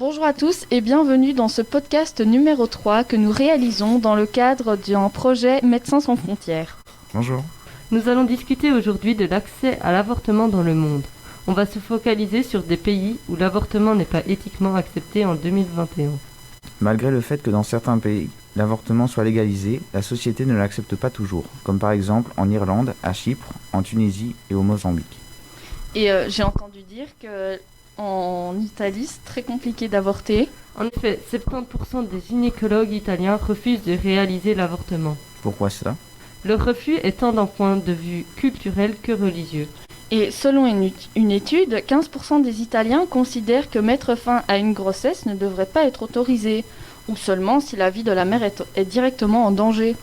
Bonjour à tous et bienvenue dans ce podcast numéro 3 que nous réalisons dans le cadre d'un projet Médecins sans frontières. Bonjour. Nous allons discuter aujourd'hui de l'accès à l'avortement dans le monde. On va se focaliser sur des pays où l'avortement n'est pas éthiquement accepté en 2021. Malgré le fait que dans certains pays, l'avortement soit légalisé, la société ne l'accepte pas toujours, comme par exemple en Irlande, à Chypre, en Tunisie et au Mozambique. Et j'ai entendu dire que en Italie, c'est très compliqué d'avorter. En effet, 70% des gynécologues italiens refusent de réaliser l'avortement. Pourquoi ça ? Leur refus est tant d'un point de vue culturel que religieux. Et selon une étude, 15% des Italiens considèrent que mettre fin à une grossesse ne devrait pas être autorisé, ou seulement si la vie de la mère est directement en danger.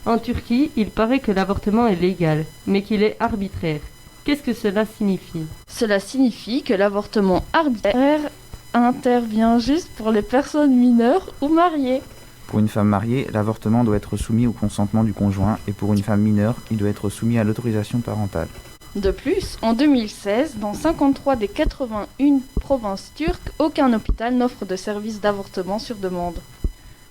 En Turquie, il paraît que l'avortement est légal, mais qu'il est arbitraire. Qu'est-ce que cela signifie ? Cela signifie que l'avortement arbitraire intervient juste pour les personnes mineures ou mariées. Pour une femme mariée, l'avortement doit être soumis au consentement du conjoint et pour une femme mineure, il doit être soumis à l'autorisation parentale. De plus, en 2016, dans 53 des 81 provinces turques, aucun hôpital n'offre de service d'avortement sur demande.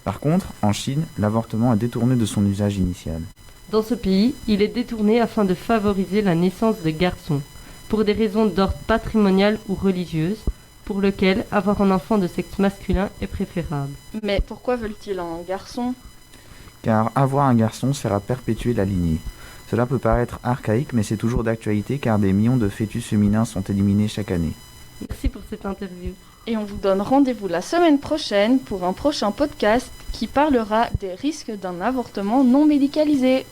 Par contre, en Chine, l'avortement est détourné de son usage initial. Dans ce pays, il est détourné afin de favoriser la naissance de garçons, pour des raisons d'ordre patrimonial ou religieuses, pour lequel avoir un enfant de sexe masculin est préférable. Mais pourquoi veulent-ils un garçon ? Car avoir un garçon sert à perpétuer la lignée. Cela peut paraître archaïque, mais c'est toujours d'actualité car des millions de fœtus féminins sont éliminés chaque année. Merci pour cette interview. Et on vous donne rendez-vous la semaine prochaine pour un prochain podcast qui parlera des risques d'un avortement non médicalisé.